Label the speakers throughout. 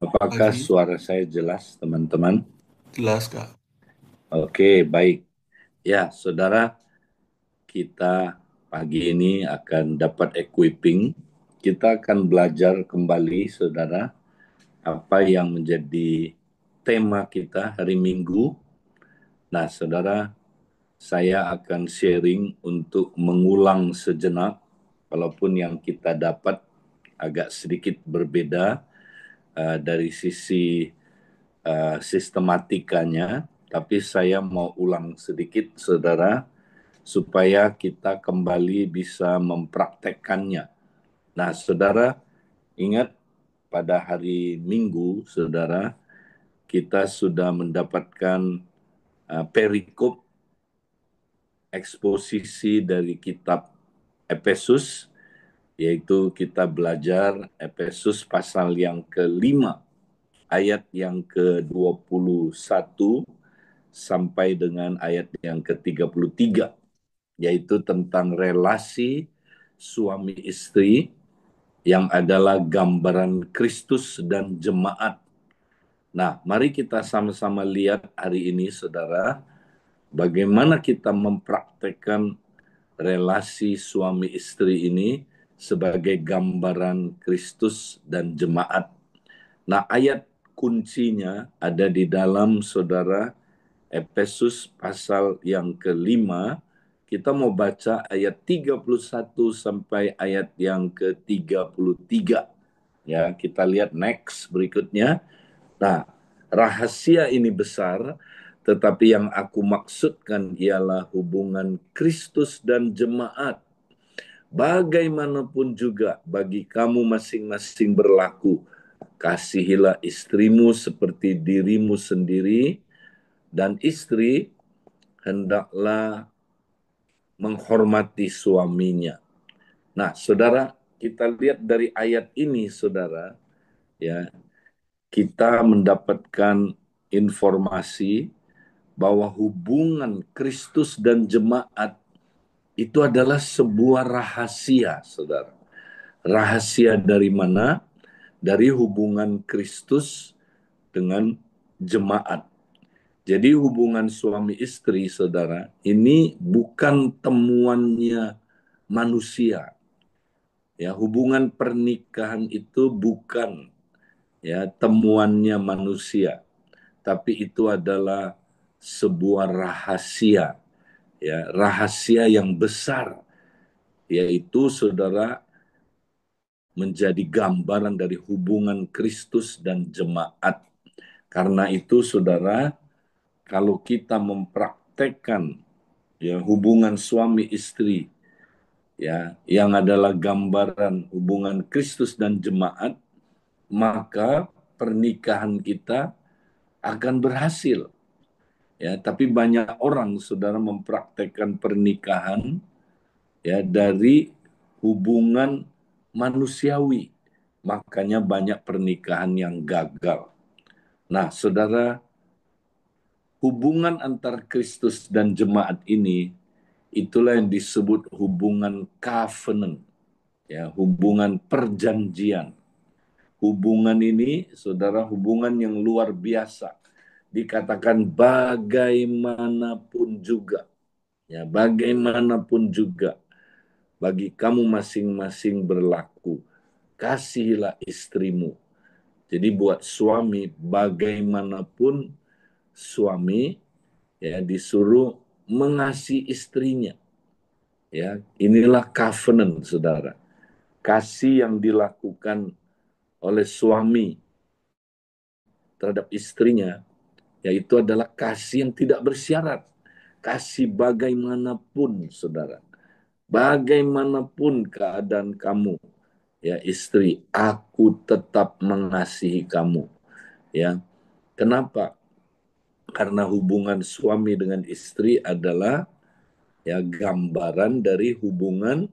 Speaker 1: Apakah
Speaker 2: Pagi,
Speaker 1: suara saya jelas, teman-teman?
Speaker 2: jelas Kak.
Speaker 1: Oke, baik. Ya, saudara, kita pagi ini akan dapat equipping. Kita akan belajar kembali, saudara, apa yang menjadi tema kita hari Minggu. Nah, saudara, saya akan sharing untuk mengulang sejenak, walaupun yang kita dapat agak sedikit berbeda dari sisi sistematikanya, tapi saya mau ulang sedikit, saudara, supaya kita kembali bisa mempraktekkannya. Nah, saudara, ingat pada hari Minggu, saudara, kita sudah mendapatkan perikop eksposisi dari kitab Efesus, yaitu kita belajar Efesus pasal yang kelima, ayat yang ke-21 sampai dengan ayat yang ke-33, yaitu tentang relasi suami istri yang adalah gambaran Kristus dan jemaat. Nah, mari kita sama-sama lihat hari ini, saudara, bagaimana kita mempraktekkan relasi suami istri ini sebagai gambaran Kristus dan jemaat. Nah, ayat kuncinya ada di dalam, saudara, Efesus pasal yang kelima. Kita mau baca ayat 31 sampai ayat yang ke-33. Ya, kita lihat next berikutnya. Nah, rahasia ini besar, tetapi yang aku maksudkan ialah hubungan Kristus dan jemaat. Bagaimanapun juga bagi kamu masing-masing berlaku, kasihilah istrimu seperti dirimu sendiri, dan istri hendaklah menghormati suaminya. Nah, saudara, kita lihat dari ayat ini, saudara, ya, kita mendapatkan informasi bahwa hubungan Kristus dan jemaat itu adalah sebuah rahasia, saudara. Rahasia dari mana? Dari hubungan Kristus dengan jemaat. Jadi hubungan suami istri, saudara, ini bukan temuannya manusia. Ya, hubungan pernikahan itu bukan ya temuannya manusia, tapi itu adalah sebuah rahasia, ya, rahasia yang besar, yaitu, saudara, menjadi gambaran dari hubungan Kristus dan jemaat. Karena itu, saudara, kalau kita mempraktekkan ya hubungan suami istri, ya, yang adalah gambaran hubungan Kristus dan jemaat, maka pernikahan kita akan berhasil. Ya, tapi banyak orang, saudara, mempraktekkan pernikahan ya dari hubungan manusiawi. Makanya banyak pernikahan yang gagal. Nah, saudara, hubungan antar Kristus dan jemaat ini itulah yang disebut hubungan covenant, ya, hubungan perjanjian. Hubungan ini, saudara, hubungan yang luar biasa. Dikatakan bagaimanapun juga, ya, bagaimanapun juga bagi kamu masing-masing berlaku, kasihilah istrimu. Jadi buat suami, bagaimanapun suami ya disuruh mengasihi istrinya. Ya, inilah covenant, saudara. Kasih yang dilakukan oleh suami terhadap istrinya, yaitu adalah kasih yang tidak bersyarat. Kasih bagaimanapun, saudara. Bagaimanapun keadaan kamu, ya istri, aku tetap mengasihi kamu. Ya, kenapa? Karena hubungan suami dengan istri adalah ya gambaran dari hubungan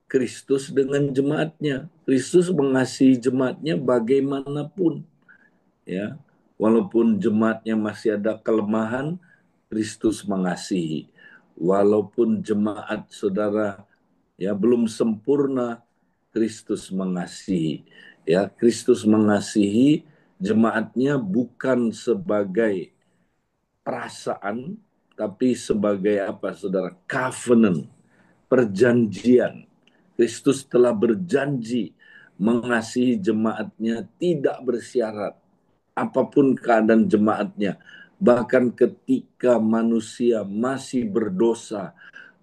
Speaker 1: Kristus dengan jemaatnya. Kristus mengasihi jemaatnya bagaimanapun, ya. Walaupun jemaatnya masih ada kelemahan, Kristus mengasihi. Walaupun jemaat, saudara, ya belum sempurna, Kristus mengasihi. Ya, Kristus mengasihi jemaatnya bukan sebagai perasaan, tapi sebagai apa, saudara? Covenant, perjanjian. Kristus telah berjanji mengasihi jemaatnya tidak bersyarat. Apapun keadaan jemaatnya. Bahkan ketika manusia masih berdosa,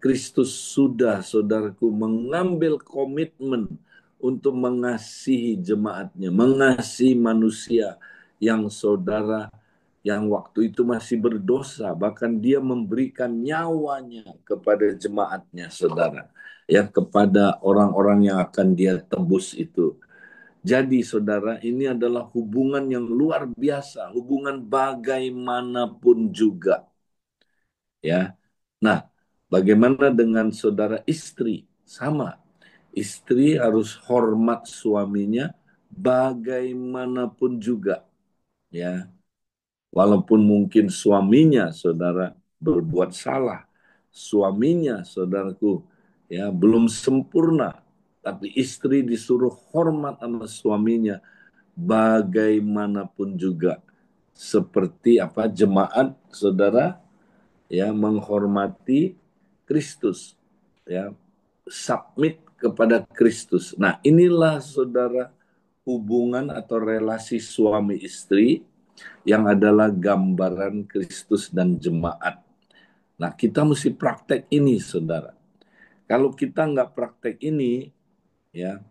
Speaker 1: Kristus sudah, saudaraku, mengambil komitmen untuk mengasihi jemaatnya, mengasihi manusia yang saudara yang waktu itu masih berdosa, bahkan dia memberikan nyawanya kepada jemaatnya, saudara, ya, kepada orang-orang yang akan dia tebus itu. Jadi saudara, ini adalah hubungan yang luar biasa, hubungan bagaimanapun juga, ya. Nah, bagaimana dengan saudara istri? Sama. Istri harus hormat suaminya bagaimanapun juga, ya. Walaupun mungkin suaminya, saudara, berbuat salah, suaminya, saudaraku, ya, belum sempurna, tapi istri disuruh hormat sama suaminya bagaimanapun juga. Seperti apa jemaat, saudara, ya, menghormati Kristus, ya, submit kepada Kristus. Nah, inilah saudara hubungan atau relasi suami istri yang adalah gambaran Kristus dan jemaat. Nah, kita mesti praktek ini, saudara. Kalau kita nggak praktek ini, ya,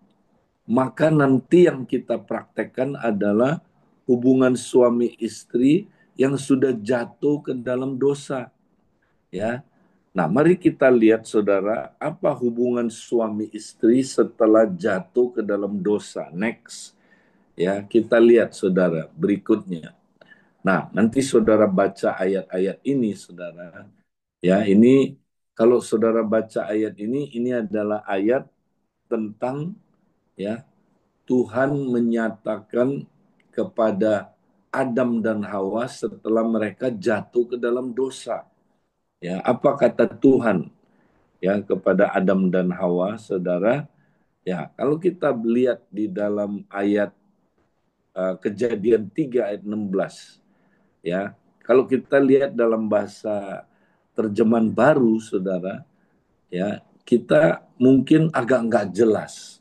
Speaker 1: maka nanti yang kita praktekkan adalah hubungan suami istri yang sudah jatuh ke dalam dosa, ya. Nah, mari kita lihat, saudara, apa hubungan suami istri setelah jatuh ke dalam dosa. Next, ya, kita lihat, saudara, berikutnya. Nah, nanti saudara baca ayat-ayat ini, saudara. Ya, ini kalau saudara baca ayat ini adalah ayat tentang, ya, Tuhan menyatakan kepada Adam dan Hawa setelah mereka jatuh ke dalam dosa. Ya, apa kata Tuhan, ya, kepada Adam dan Hawa, saudara? Ya, kalau kita lihat di dalam ayat Kejadian 3 ayat 16, ya, kalau kita lihat dalam bahasa terjemahan baru, saudara, ya, kita mungkin agak nggak jelas,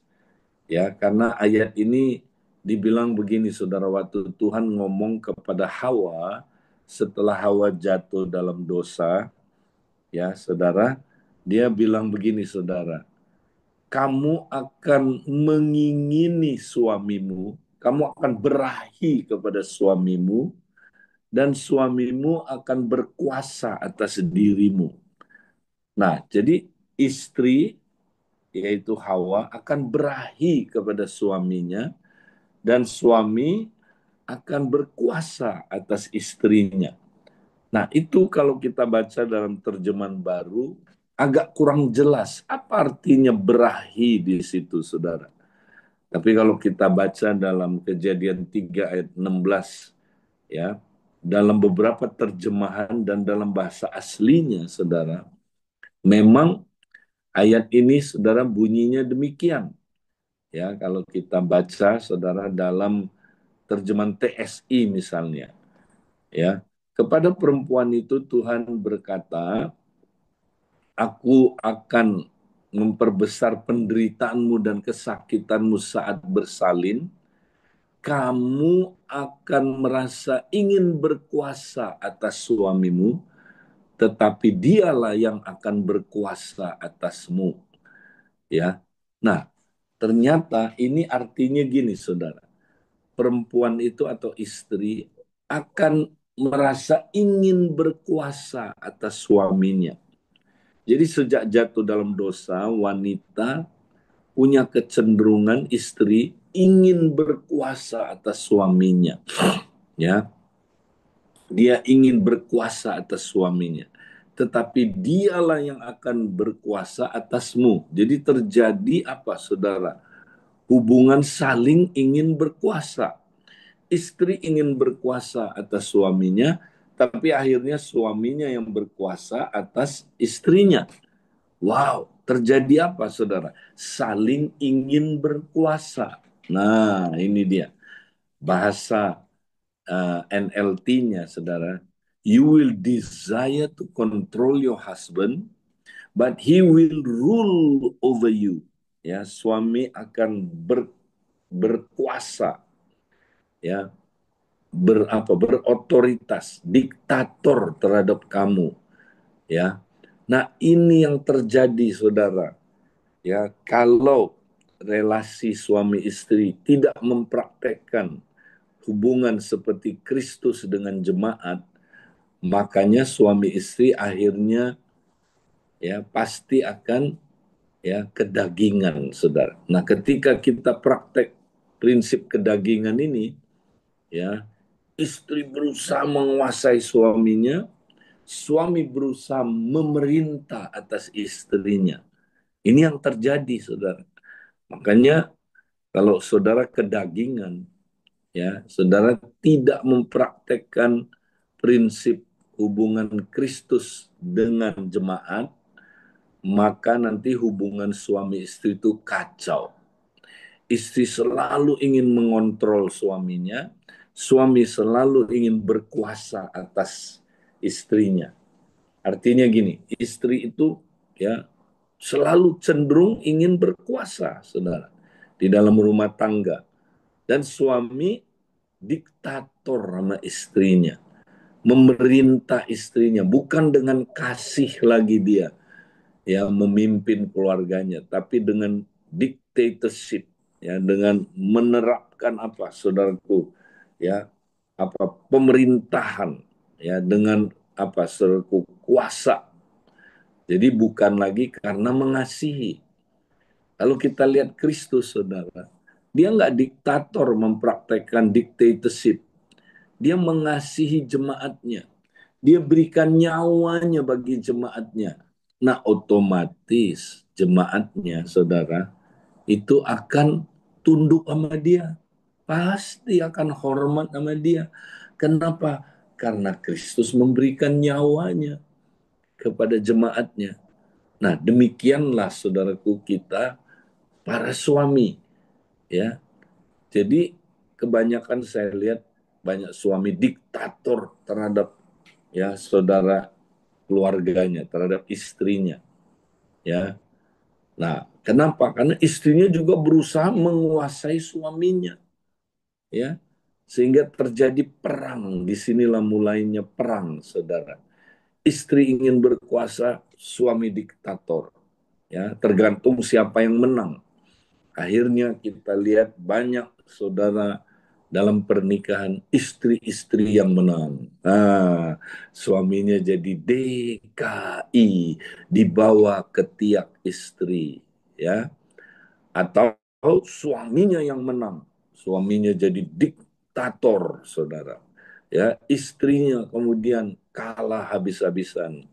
Speaker 1: ya, karena ayat ini dibilang begini, saudara, waktu Tuhan ngomong kepada Hawa setelah Hawa jatuh dalam dosa, ya, saudara, dia bilang begini, saudara, kamu akan mengingini suamimu, kamu akan berahi kepada suamimu, dan suamimu akan berkuasa atas dirimu. Nah, jadi istri, yaitu Hawa, akan berahi kepada suaminya, dan suami akan berkuasa atas istrinya. Nah, itu kalau kita baca dalam terjemahan baru, agak kurang jelas apa artinya berahi di situ, saudara. Tapi kalau kita baca dalam Kejadian 3 ayat 16, ya, dalam beberapa terjemahan dan dalam bahasa aslinya, saudara, memang ayat ini, saudara, bunyinya demikian. Ya, kalau kita baca, saudara, dalam terjemahan TSI misalnya, ya, kepada perempuan itu Tuhan berkata, aku akan memperbesar penderitaanmu dan kesakitanmu saat bersalin, kamu akan merasa ingin berkuasa atas suamimu, tetapi dialah yang akan berkuasa atasmu. Ya, nah, ternyata ini artinya gini, saudara. Perempuan itu atau istri akan merasa ingin berkuasa atas suaminya. Jadi sejak jatuh dalam dosa, wanita punya kecenderungan, istri ingin berkuasa atas suaminya. Ya, dia ingin berkuasa atas suaminya. Tetapi dialah yang akan berkuasa atasmu. Jadi terjadi apa, saudara? Hubungan saling ingin berkuasa. Istri ingin berkuasa atas suaminya, tapi akhirnya suaminya yang berkuasa atas istrinya. Wow, terjadi apa, saudara? Saling ingin berkuasa. Nah, ini dia bahasa NLT-nya, saudara. You will desire to control your husband, but he will rule over you. Ya, suami akan berkuasa, ya, berotoritas, diktator terhadap kamu, ya. Nah, ini yang terjadi, saudara. Ya, kalau relasi suami istri tidak mempraktekkan hubungan seperti Kristus dengan jemaat, makanya suami istri akhirnya ya pasti akan ya kedagingan, saudara. Nah, ketika kita praktek prinsip kedagingan ini, ya istri berusaha menguasai suaminya, suami berusaha memerintah atas istrinya. Ini yang terjadi, saudara. Makanya kalau saudara kedagingan, ya saudara tidak mempraktekkan prinsip hubungan Kristus dengan jemaat, maka nanti hubungan suami istri itu kacau. Istri selalu ingin mengontrol suaminya, suami selalu ingin berkuasa atas istrinya. Artinya gini, istri itu ya selalu cenderung ingin berkuasa, saudara, di dalam rumah tangga. Dan suami diktator sama istrinya, memerintah istrinya, bukan dengan kasih lagi dia, ya memimpin keluarganya, tapi dengan dictatorship, ya dengan menerapkan apa, saudaraku, ya apa pemerintahan, ya dengan apa, saudaraku, kuasa. Jadi bukan lagi karena mengasihi. Kalau kita lihat Kristus, saudara, dia nggak diktator mempraktekkan dictatorship. Dia mengasihi jemaatnya. Dia berikan nyawanya bagi jemaatnya. Nah, otomatis jemaatnya, saudara, itu akan tunduk sama dia. Pasti akan hormat sama dia. Kenapa? Karena Kristus memberikan nyawanya kepada jemaatnya. Nah, demikianlah saudaraku kita para suami, ya. Jadi kebanyakan saya lihat banyak suami diktator terhadap ya saudara keluarganya, terhadap istrinya, ya. Nah, kenapa? Karena istrinya juga berusaha menguasai suaminya, ya. Sehingga terjadi perang. Disinilah mulainya perang, saudara. Istri ingin berkuasa, suami diktator. Ya, tergantung siapa yang menang. Akhirnya kita lihat banyak saudara dalam pernikahan istri-istri yang menang. Nah, suaminya jadi DKI, dibawa ke tiak istri, ya. Atau suaminya yang menang, suaminya jadi diktator, saudara. Ya, istrinya kemudian kalah habis-habisan.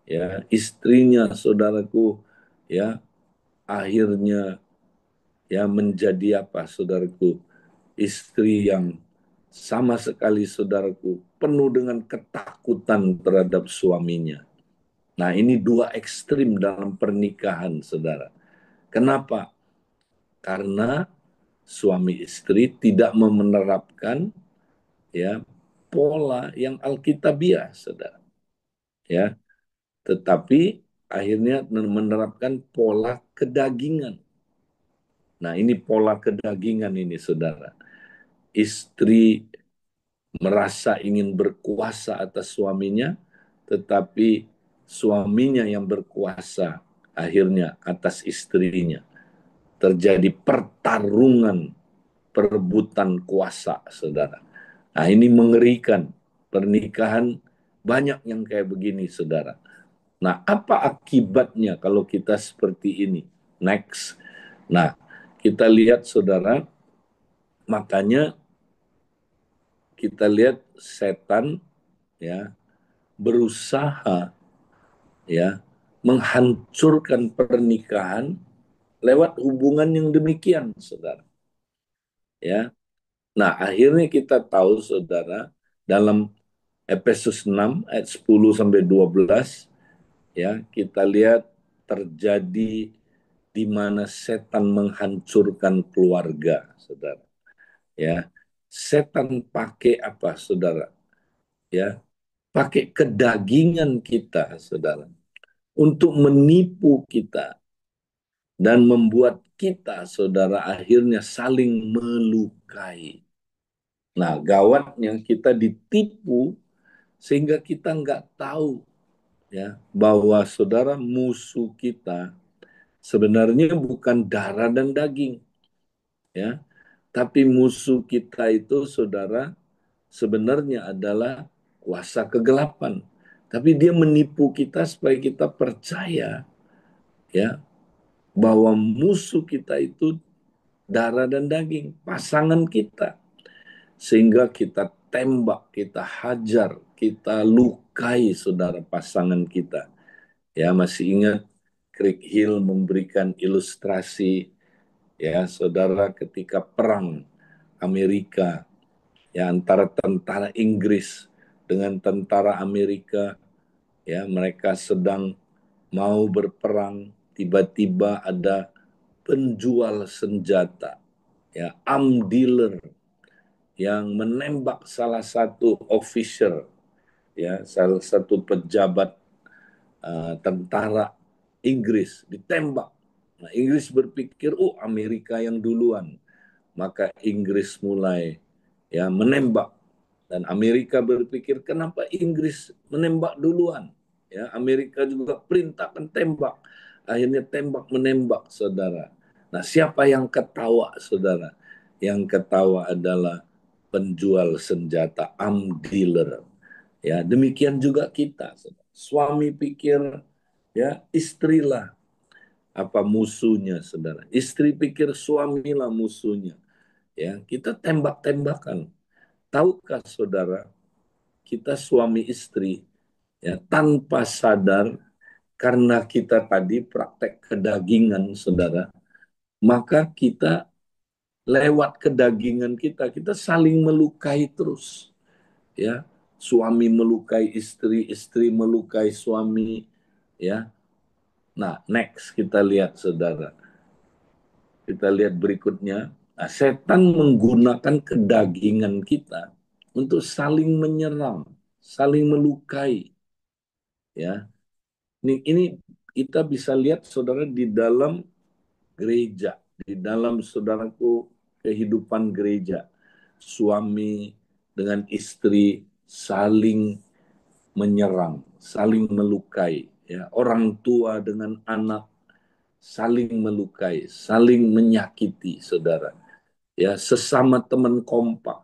Speaker 1: Ya, istrinya, saudaraku, ya, akhirnya ya menjadi apa, saudaraku, istri yang sama sekali, saudaraku, penuh dengan ketakutan terhadap suaminya. Nah, ini dua ekstrim dalam pernikahan, saudara. Kenapa? Karena suami istri tidak menerapkan ya pola yang alkitabiah, saudara. Ya, tetapi akhirnya menerapkan pola kedagingan. Nah, ini pola kedagingan ini, saudara. Istri merasa ingin berkuasa atas suaminya, tetapi suaminya yang berkuasa akhirnya atas istrinya. Terjadi pertarungan, perebutan kuasa, saudara. Nah, ini mengerikan. Pernikahan banyak yang kayak begini, saudara. Nah, apa akibatnya kalau kita seperti ini? Next. Nah, kita lihat, saudara, makanya kita lihat setan ya berusaha ya menghancurkan pernikahan lewat hubungan yang demikian, saudara. Ya. Nah, akhirnya kita tahu, saudara, dalam Efesus 6 ayat 10 sampai 12 ya, kita lihat terjadi di mana setan menghancurkan keluarga, saudara. Ya, setan pakai apa, saudara? Ya, pakai kedagingan kita, saudara, untuk menipu kita dan membuat kita, saudara, akhirnya saling melukai. Nah, gawatnya kita ditipu sehingga kita nggak tahu ya bahwa saudara musuh kita sebenarnya bukan darah dan daging ya, tapi musuh kita itu saudara sebenarnya adalah kuasa kegelapan. Tapi dia menipu kita supaya kita percaya ya bahwa musuh kita itu darah dan daging, pasangan kita. Sehingga kita tembak, kita hajar, kita lukai saudara pasangan kita. Ya, masih ingat Craig Hill memberikan ilustrasi ya saudara ketika perang Amerika ya antara tentara Inggris dengan tentara Amerika ya mereka sedang mau berperang tiba-tiba ada penjual senjata ya arm dealer yang menembak salah satu officer ya salah satu pejabat tentara Inggris ditembak. Nah, Inggris berpikir, oh Amerika yang duluan. Maka Inggris mulai ya menembak dan Amerika berpikir kenapa Inggris menembak duluan? Ya, Amerika juga perintahkan tembak. Akhirnya tembak menembak, saudara. Nah, siapa yang ketawa, saudara? Yang ketawa adalah penjual senjata, arm dealer. Ya, demikian juga kita. Saudara. Suami pikir ya istrilah apa musuhnya, saudara. Istri pikir suamilah musuhnya. Ya, kita tembak-tembakan. Tahukah saudara, kita suami istri ya tanpa sadar karena kita tadi praktek kedagingan, saudara, maka kita lewat kedagingan kita saling melukai terus. Ya, suami melukai istri, istri melukai suami, ya. Nah, next kita lihat saudara. Kita lihat berikutnya. Nah, setan menggunakan kedagingan kita untuk saling menyerang, saling melukai. Ya, ini kita bisa lihat saudara di dalam gereja, di dalam saudaraku kehidupan gereja, suami dengan istri saling menyerang, saling melukai. Ya, orang tua dengan anak saling melukai, saling menyakiti, saudara. Ya, sesama teman kompak.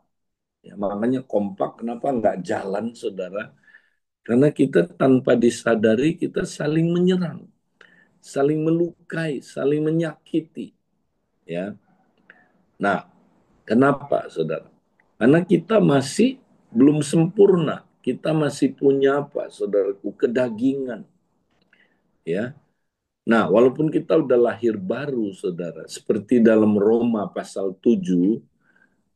Speaker 1: Ya, makanya kompak kenapa nggak jalan, saudara? Karena kita tanpa disadari kita saling menyerang, saling melukai, saling menyakiti. Ya, nah kenapa, saudara? Karena kita masih belum sempurna, kita masih punya apa, saudaraku, kedagingan. Ya, nah, walaupun kita udah lahir baru, saudara, seperti dalam Roma pasal 7,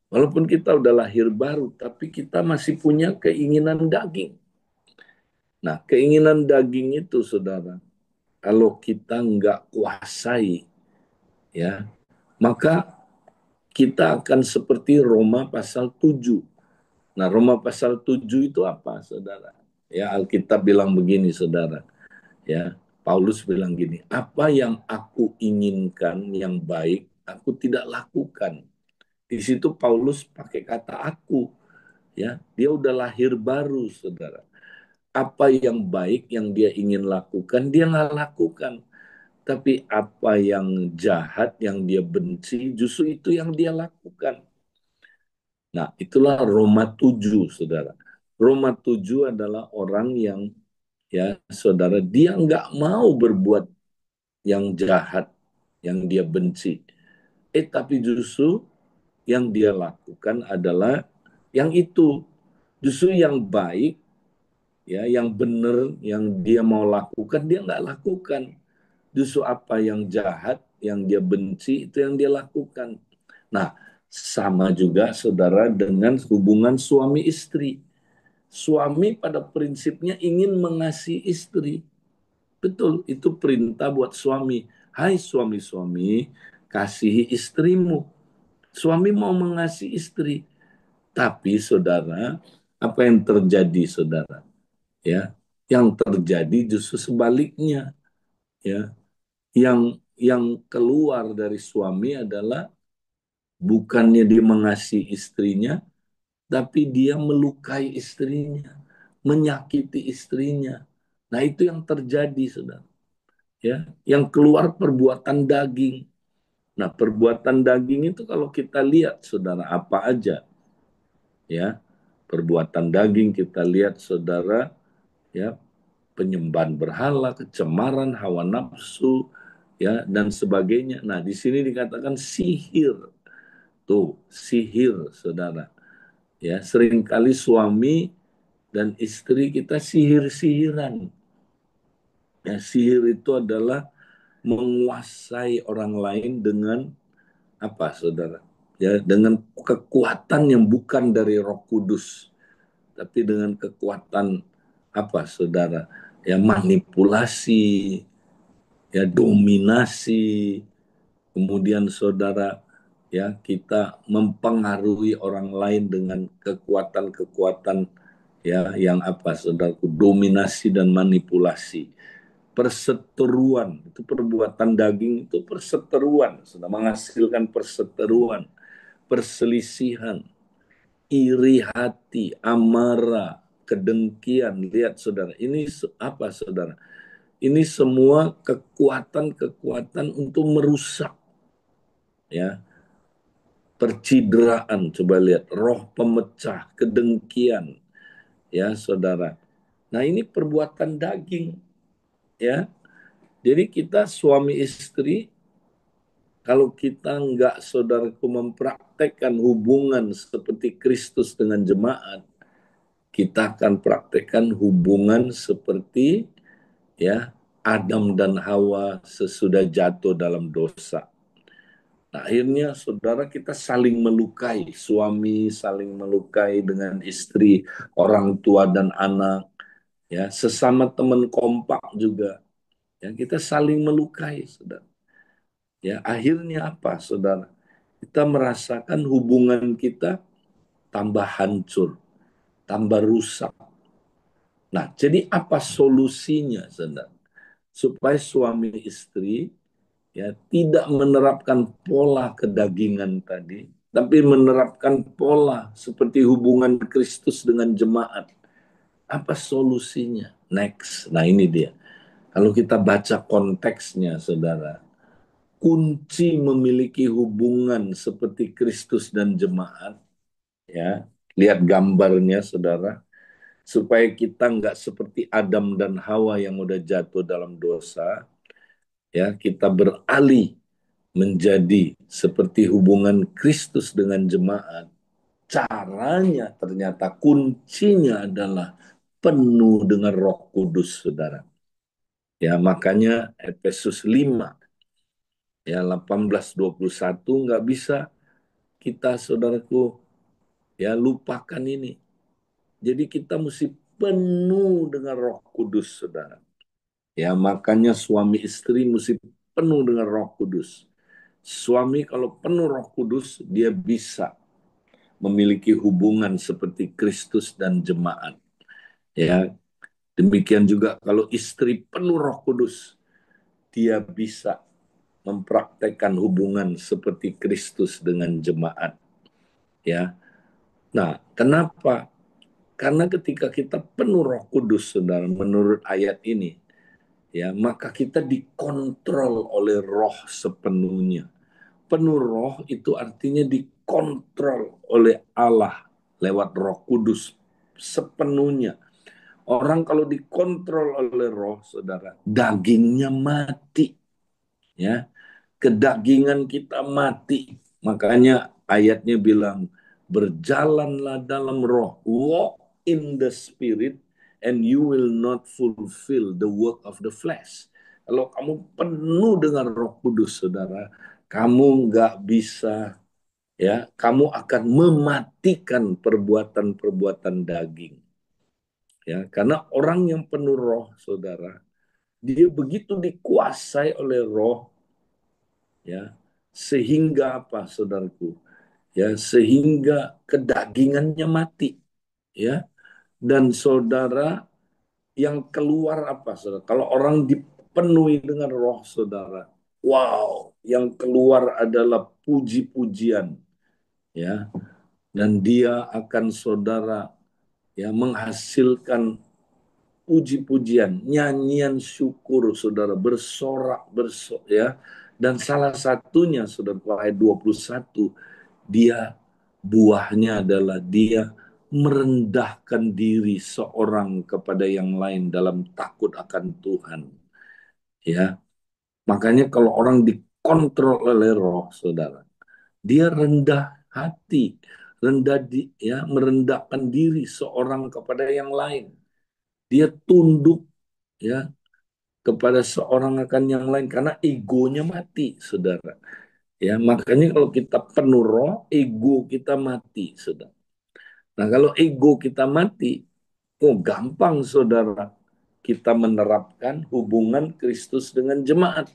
Speaker 1: walaupun kita udah lahir baru, tapi kita masih punya keinginan daging. Nah, keinginan daging itu, saudara, kalau kita nggak kuasai, ya, maka kita akan seperti Roma pasal 7. Nah, Roma pasal 7 itu apa, saudara? Ya, Alkitab bilang begini, saudara. Ya, Paulus bilang gini, apa yang aku inginkan yang baik, aku tidak lakukan. Di situ Paulus pakai kata aku, ya, dia udah lahir baru, saudara. Apa yang baik yang dia ingin lakukan, dia nggak lakukan. Tapi apa yang jahat, yang dia benci, justru itu yang dia lakukan. Nah, itulah Roma 7, saudara. Roma 7 adalah orang yang, ya, saudara, dia nggak mau berbuat yang jahat, yang dia benci. Tapi justru yang dia lakukan adalah yang itu. Justru yang baik, ya, yang benar, yang dia mau lakukan, dia nggak lakukan. Justru apa yang jahat, yang dia benci, itu yang dia lakukan. Nah, sama juga saudara dengan hubungan suami istri. Suami pada prinsipnya ingin mengasihi istri. Betul, itu perintah buat suami. hai suami-suami, kasihi istrimu. Suami mau mengasihi istri, tapi saudara, apa yang terjadi saudara? Ya, yang terjadi justru sebaliknya. Ya, yang keluar dari suami adalah bukannya dia mengasihi istrinya, tapi dia melukai istrinya, menyakiti istrinya. Nah, itu yang terjadi, saudara. Ya, yang keluar perbuatan daging. Nah, perbuatan daging itu kalau kita lihat, saudara, apa aja, ya, perbuatan daging kita lihat, saudara, ya, penyembahan berhala, kecemaran, hawa nafsu, ya, dan sebagainya. Nah, di sini dikatakan sihir. Tuh, sihir, saudara. Ya, seringkali suami dan istri kita sihir-sihiran. Ya, sihir itu adalah menguasai orang lain dengan apa, saudara? Ya, dengan kekuatan yang bukan dari Roh Kudus, tapi dengan kekuatan apa, saudara? Ya, manipulasi, ya, dominasi, kemudian saudara, ya, kita mempengaruhi orang lain dengan kekuatan-kekuatan, ya, yang apa, saudaraku, dominasi dan manipulasi. Perseteruan itu perbuatan daging, itu perseteruan, sudah menghasilkan perseteruan, perselisihan, iri hati, amarah, kedengkian. Lihat saudara, ini apa, saudara? Ini semua kekuatan-kekuatan untuk merusak, ya, percidraan. Coba lihat, roh pemecah, kedengkian, ya, saudara. Nah, ini perbuatan daging, ya. Jadi kita suami istri, kalau kita nggak, saudaraku, mempraktekkan hubungan seperti Kristus dengan jemaat, kita akan praktekkan hubungan seperti, ya, Adam dan Hawa sesudah jatuh dalam dosa. Nah, akhirnya saudara, kita saling melukai, suami saling melukai dengan istri, orang tua dan anak, ya, sesama teman kompak juga, ya, kita saling melukai, saudara. Ya, akhirnya apa, saudara? Kita merasakan hubungan kita tambah hancur, tambah rusak. Nah, jadi apa solusinya, saudara? Supaya suami istri, ya, tidak menerapkan pola kedagingan tadi, tapi menerapkan pola seperti hubungan Kristus dengan jemaat. Apa solusinya? Next. Nah, ini dia. Kalau kita baca konteksnya, saudara, kunci memiliki hubungan seperti Kristus dan jemaat, ya, lihat gambarnya, saudara, supaya kita nggak seperti Adam dan Hawa yang udah jatuh dalam dosa, ya, kita beralih menjadi seperti hubungan Kristus dengan jemaat. Caranya ternyata kuncinya adalah penuh dengan Roh Kudus, saudara. Ya, makanya Efesus 5, ya, 18-21 nggak bisa kita, saudaraku, ya, lupakan ini. Jadi kita mesti penuh dengan Roh Kudus, saudara. Ya, makanya suami istri mesti penuh dengan Roh Kudus. Suami kalau penuh Roh Kudus, dia bisa memiliki hubungan seperti Kristus dan jemaat. Ya, demikian juga kalau istri penuh Roh Kudus, dia bisa mempraktekkan hubungan seperti Kristus dengan jemaat. Ya. Nah, kenapa? Karena ketika kita penuh Roh Kudus, saudara, menurut ayat ini, ya, maka kita dikontrol oleh Roh sepenuhnya. Penuh Roh itu artinya dikontrol oleh Allah lewat Roh Kudus sepenuhnya. Orang kalau dikontrol oleh Roh, saudara, dagingnya mati, ya, kedagingan kita mati. Makanya ayatnya bilang, berjalanlah dalam Roh, walk in the Spirit, and you will not fulfill the work of the flesh. Kalau kamu penuh dengan Roh Kudus, saudara, kamu nggak bisa, ya, kamu akan mematikan perbuatan-perbuatan daging. Ya, karena orang yang penuh Roh, saudara, dia begitu dikuasai oleh Roh, ya, sehingga apa, saudaraku? Ya, sehingga kedagingannya mati, ya. Dan saudara yang keluar apa, saudara? Kalau orang dipenuhi dengan roh, saudara, wow, yang keluar adalah puji-pujian, ya. Dan dia akan, saudara, ya, menghasilkan puji-pujian, nyanyian syukur, saudara, bersorak, ya. Dan salah satunya, saudara, ayat 21, dia, buahnya adalah dia merendahkan diri seorang kepada yang lain dalam takut akan Tuhan. Ya, makanya kalau orang dikontrol oleh roh, saudara, dia rendah hati, ya, merendahkan diri seorang kepada yang lain. Dia tunduk, ya, kepada seorang akan yang lain karena egonya mati, saudara. Ya, makanya kalau kita penuh roh, ego kita mati, saudara. Nah, kalau ego kita mati, oh gampang, saudara, kita menerapkan hubungan Kristus dengan jemaat.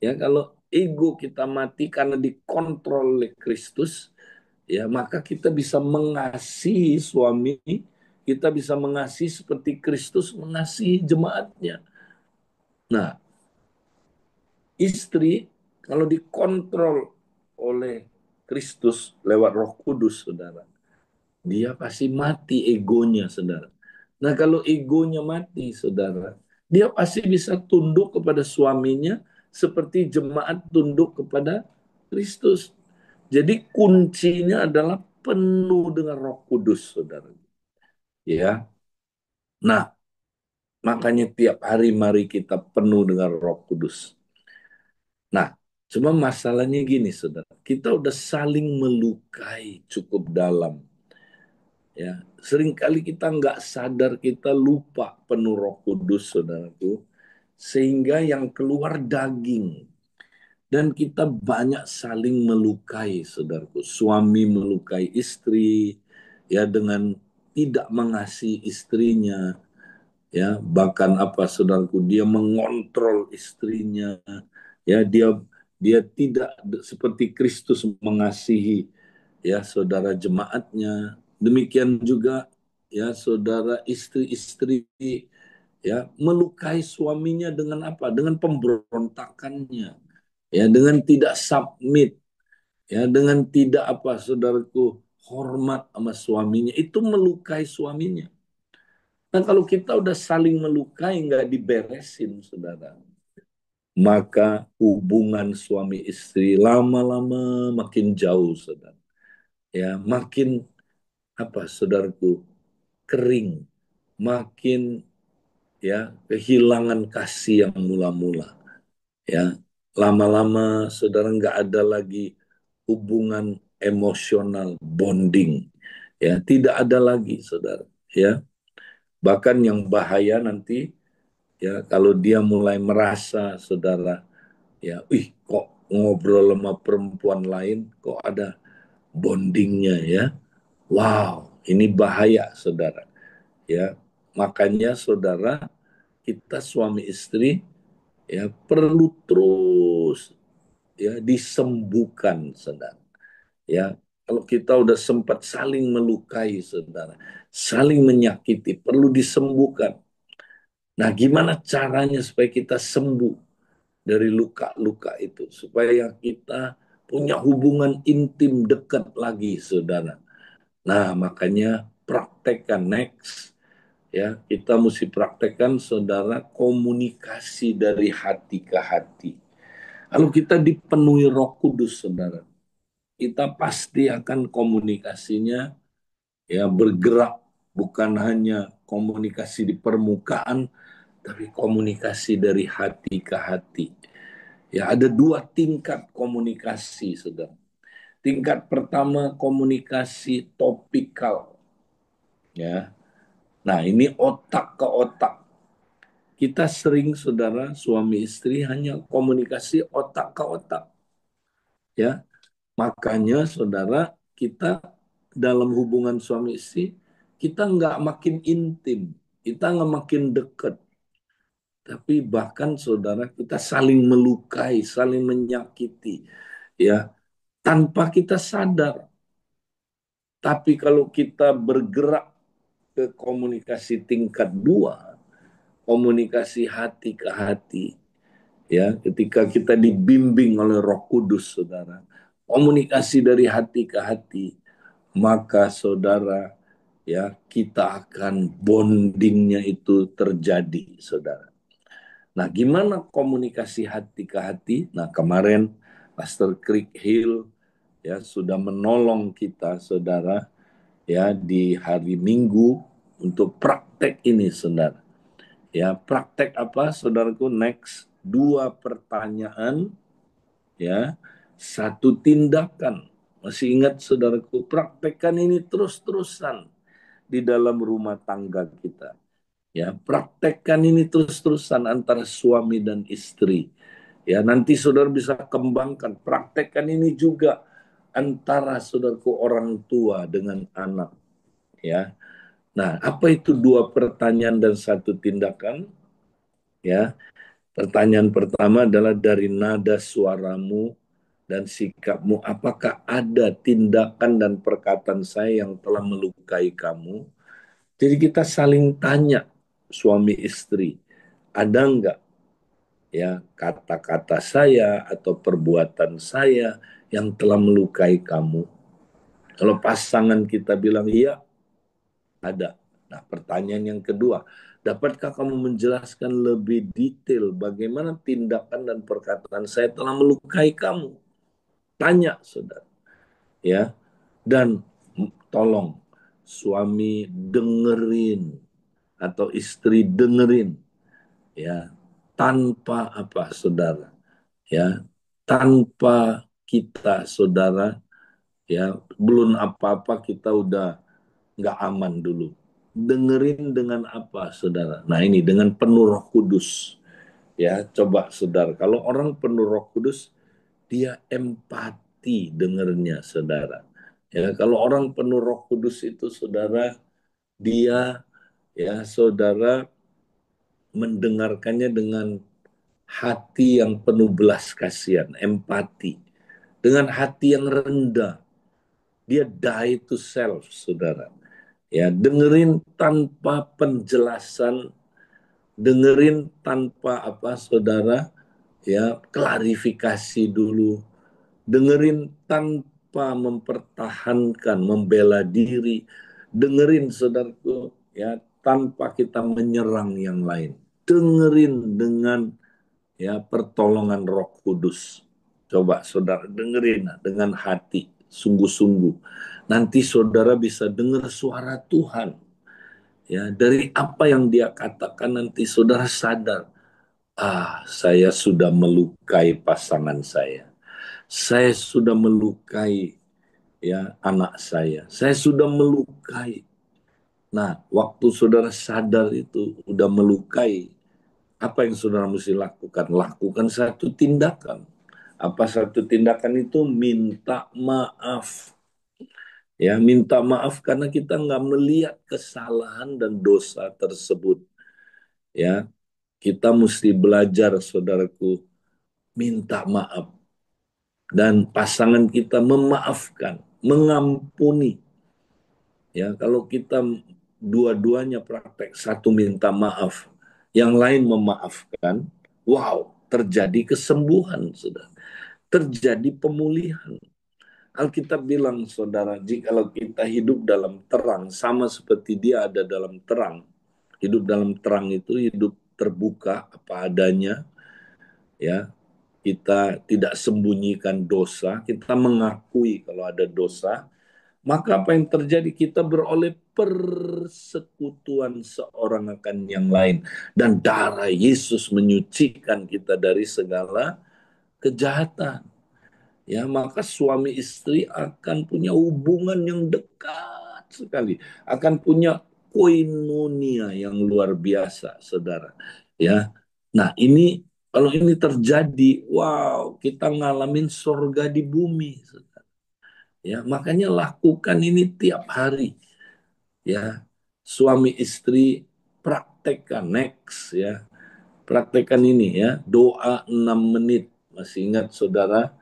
Speaker 1: Ya, kalau ego kita mati karena dikontrol oleh Kristus, ya maka kita bisa mengasihi suami, kita bisa mengasihi seperti Kristus mengasihi jemaatnya. Nah, istri kalau dikontrol oleh Kristus lewat Roh Kudus, saudara, dia pasti mati egonya, saudara. Nah, kalau egonya mati, saudara, dia pasti bisa tunduk kepada suaminya seperti jemaat tunduk kepada Kristus. Jadi kuncinya adalah penuh dengan Roh Kudus, saudara. Ya, nah, makanya tiap hari mari kita penuh dengan Roh Kudus. Nah, cuma masalahnya gini, saudara. Kita udah saling melukai cukup dalam. Ya, seringkali kita nggak sadar, kita lupa penuh Roh Kudus, saudaraku, sehingga yang keluar daging. Dan kita banyak saling melukai, saudaraku. Suami melukai istri, ya, dengan tidak mengasihi istrinya, ya, bahkan apa, saudaraku, dia mengontrol istrinya, ya, dia tidak seperti Kristus mengasihi, ya, saudara, jemaatnya. Demikian juga, ya, saudara, istri-istri, ya, melukai suaminya dengan apa, dengan pemberontakannya, ya, dengan tidak submit, ya, dengan tidak apa, saudaraku, hormat sama suaminya, itu melukai suaminya. Nah, kalau kita udah saling melukai, nggak diberesin, saudara, maka hubungan suami istri lama-lama makin jauh, saudara. Ya, makin apa, saudaraku, kering, makin, ya, kehilangan kasih yang mula-mula. Ya, lama-lama, saudara, nggak ada lagi hubungan emosional bonding. Ya, tidak ada lagi, saudara. Ya, bahkan yang bahaya nanti, ya, kalau dia mulai merasa, saudara, ya, kok ngobrol sama perempuan lain kok ada bondingnya, ya, wow, ini bahaya, saudara. Ya, makanya, saudara, kita suami istri, ya, perlu terus, ya, disembuhkan, saudara. Ya, kalau kita udah sempat saling melukai, saudara, saling menyakiti, perlu disembuhkan. Nah, gimana caranya supaya kita sembuh dari luka-luka itu, supaya kita punya hubungan intim dekat lagi, saudara? Nah, makanya praktekkan next, ya, kita mesti praktekkan, saudara, komunikasi dari hati ke hati. Kalau kita dipenuhi Roh Kudus, saudara, kita pasti akan komunikasinya, ya, bergerak, bukan hanya komunikasi di permukaan, tapi komunikasi dari hati ke hati. Ya, ada dua tingkat komunikasi, saudara. Tingkat pertama komunikasi topikal, ya. Nah, ini otak ke otak. Kita sering, saudara, suami istri hanya komunikasi otak ke otak, ya. Makanya, saudara, kita dalam hubungan suami istri, kita nggak makin intim, kita nggak makin dekat. tapi bahkan saudara kita saling melukai, saling menyakiti, ya, tanpa kita sadar. Tapi kalau kita bergerak ke komunikasi tingkat dua, komunikasi hati ke hati, ya, ketika kita dibimbing oleh Roh Kudus, saudara, komunikasi dari hati ke hati, maka saudara, ya, kita akan bondingnya itu terjadi, saudara. Nah, gimana komunikasi hati ke hati? Nah, kemarin Pastor Crick Hill ya sudah menolong kita, saudara, ya di hari Minggu untuk praktek ini, saudara. Ya, praktek apa, saudaraku? Next, 2 pertanyaan, ya, 1 tindakan. Masih ingat, saudaraku? Praktekkan ini terus-terusan di dalam rumah tangga kita. Ya, praktekkan ini terus-terusan antara suami dan istri. Ya, nanti saudara bisa kembangkan, praktekkan ini juga antara saudaraku orang tua dengan anak. Ya, nah, apa itu 2 pertanyaan dan 1 tindakan? Ya, pertanyaan pertama adalah dari nada suaramu dan sikapmu, apakah ada tindakan dan perkataan saya yang telah melukai kamu? Jadi kita saling tanya, suami istri, ada enggak ya kata-kata saya atau perbuatan saya yang telah melukai kamu? Kalau pasangan kita bilang iya, ada. Nah, pertanyaan yang kedua, dapatkah kamu menjelaskan lebih detail bagaimana tindakan dan perkataan saya telah melukai kamu? Tanya, saudara. Ya, dan tolong suami dengerin atau istri dengerin, ya, tanpa apa, saudara, ya, tanpa kita, saudara, ya, belum apa-apa kita udah nggak aman dulu. Dengerin dengan apa, saudara? Nah, ini dengan penuh Roh Kudus. Ya, coba saudara, kalau orang penuh Roh Kudus, dia empati dengernya, saudara. Ya, kalau orang penuh Roh Kudus itu, saudara, dia, ya, saudara, mendengarkannya dengan hati yang penuh belas kasihan, empati, dengan hati yang rendah. Dia die to self, saudara. Ya, dengerin tanpa penjelasan, dengerin tanpa apa, saudara, ya, klarifikasi dulu, dengerin tanpa mempertahankan, membela diri, dengerin, saudaraku, ya, tanpa kita menyerang yang lain, dengerin dengan, ya, pertolongan Roh Kudus. Coba saudara dengerin dengan hati, sungguh-sungguh. Nanti saudara bisa dengar suara Tuhan. Ya, dari apa yang dia katakan nanti saudara sadar, saya sudah melukai pasangan saya. Saya sudah melukai, ya, anak saya. Saya sudah melukai. Nah, waktu saudara sadar itu udah melukai, apa yang saudara mesti lakukan? Lakukan 1 tindakan. Apa 1 tindakan itu? Minta maaf. Ya, minta maaf karena kita nggak melihat kesalahan dan dosa tersebut. Ya, kita mesti belajar, saudaraku, minta maaf. Dan pasangan kita memaafkan, mengampuni. Ya, kalau kita dua-duanya praktek, satu minta maaf, yang lain memaafkan, wow, terjadi kesembuhan, sudah terjadi pemulihan. Alkitab bilang, saudara, jikalau kita hidup dalam terang, sama seperti dia ada dalam terang. Hidup dalam terang itu hidup terbuka apa adanya, ya. Kita tidak sembunyikan dosa, kita mengakui kalau ada dosa, maka apa yang terjadi? Kita beroleh persekutuan seorang akan yang lain. Dan darah Yesus menyucikan kita dari segala kejahatan. Ya, maka suami istri akan punya hubungan yang dekat sekali. Akan punya koinonia yang luar biasa, saudara. Ya, nah ini, kalau ini terjadi, wow, kita ngalamin sorga di bumi, saudara. Ya, makanya lakukan ini tiap hari. Ya, suami istri praktekkan, next, ya. praktekkan ini ya, doa 6 menit. Masih ingat saudara,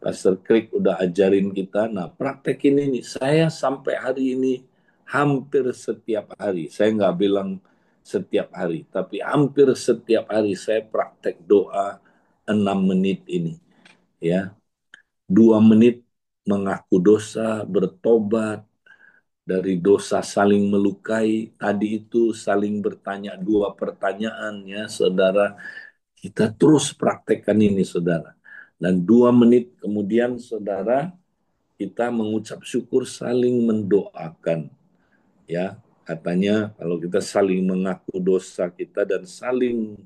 Speaker 1: Pastor Craig udah ajarin kita. Nah, praktekin ini. Saya sampai hari ini hampir setiap hari. Saya nggak bilang setiap hari, tapi hampir setiap hari saya praktek doa 6 menit ini. Ya, 2 menit mengaku dosa, bertobat dari dosa saling melukai. Tadi itu saling bertanya 2 pertanyaan ya, saudara. Kita terus praktekkan ini, saudara. Dan 2 menit kemudian, saudara, kita mengucap syukur, saling mendoakan. Ya, katanya kalau kita saling mengaku dosa kita dan saling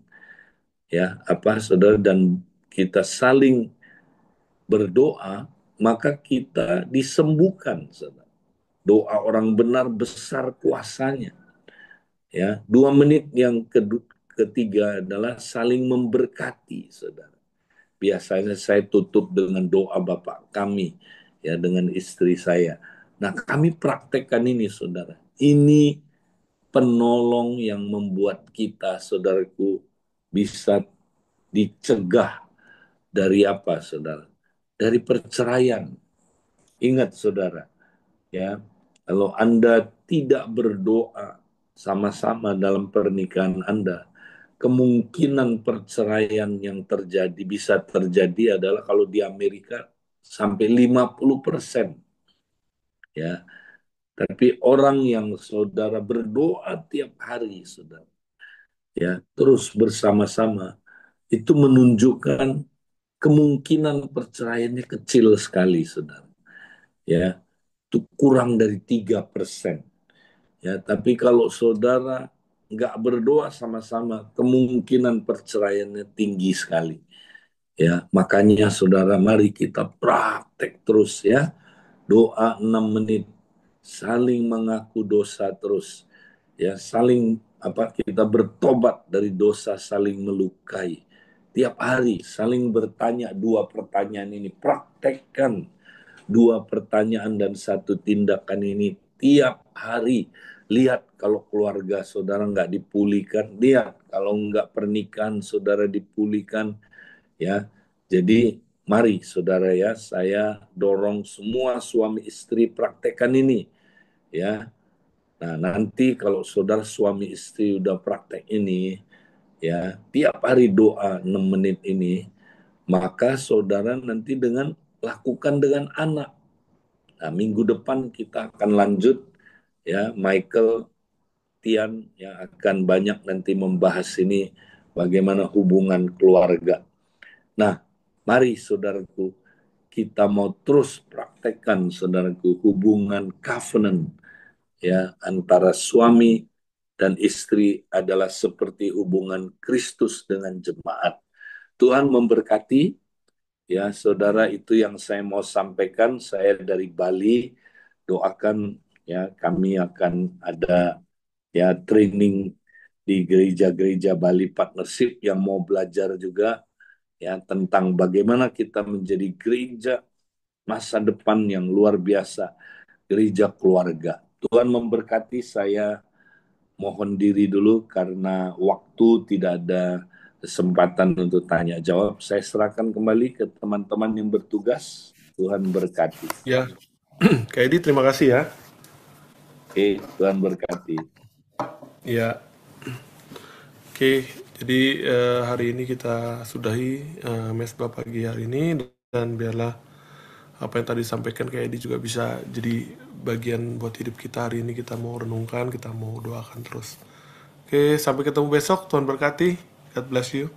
Speaker 1: saudara, dan kita saling berdoa, maka kita disembuhkan, saudara. Doa orang benar besar kuasanya. Ya, 2 menit yang ketiga adalah saling memberkati, saudara. Biasanya saya tutup dengan doa Bapak kami, ya, dengan istri saya. Nah, kami praktekkan ini, saudara. Ini penolong yang membuat kita, saudaraku, bisa dicegah dari apa, saudara? Dari perceraian. Ingat, saudara, ya, kalau Anda tidak berdoa sama-sama dalam pernikahan Anda, kemungkinan perceraian yang terjadi bisa terjadi adalah kalau di Amerika sampai 50%, ya. Tapi orang yang saudara berdoa tiap hari, saudara, ya, terus bersama-sama, itu menunjukkan kemungkinan perceraiannya kecil sekali, saudara. Ya, itu kurang dari 3%. Ya, tapi kalau saudara nggak berdoa sama-sama, kemungkinan perceraiannya tinggi sekali. Ya, makanya saudara, mari kita praktek terus ya. Doa 6 menit, saling mengaku dosa terus. Ya, saling kita bertobat dari dosa saling melukai. Tiap hari saling bertanya 2 pertanyaan ini, praktekkan 2 pertanyaan dan 1 tindakan ini tiap hari. Lihat kalau keluarga saudara nggak dipulihkan, lihat kalau nggak pernikahan saudara dipulihkan, ya. Jadi mari saudara ya, saya dorong semua suami istri praktekkan ini, ya. Nah, nanti kalau saudara suami istri udah praktek ini, ya, tiap hari doa 6 menit ini, maka saudara nanti lakukan dengan anak. Nah, minggu depan kita akan lanjut, ya, Michael Tian yang akan banyak nanti membahas ini bagaimana hubungan keluarga. Nah, mari saudaraku, kita mau terus praktekkan, saudaraku, hubungan covenant, ya, antara suami dan istri adalah seperti hubungan Kristus dengan jemaat. Tuhan memberkati. Ya, saudara, itu yang saya mau sampaikan. Saya dari Bali. Doakan ya, kami akan ada ya training di gereja-gereja Bali Partnership yang mau belajar juga ya tentang bagaimana kita menjadi gereja masa depan yang luar biasa, gereja keluarga. Tuhan memberkati. Saya mohon diri dulu karena waktu tidak ada kesempatan untuk tanya jawab. Saya serahkan kembali ke teman-teman yang bertugas. Tuhan berkati.
Speaker 2: Ya, Kak Edi, terima kasih ya.
Speaker 1: Oke, Tuhan berkati.
Speaker 2: Ya, oke. Jadi hari ini kita sudahi mesbah pagi hari ini, dan biarlah apa yang tadi disampaikan Kak Edi juga bisa jadi bagian buat hidup kita hari ini. Kita mau renungkan, kita mau doakan terus. Oke, sampai ketemu besok. Tuhan berkati. God bless you.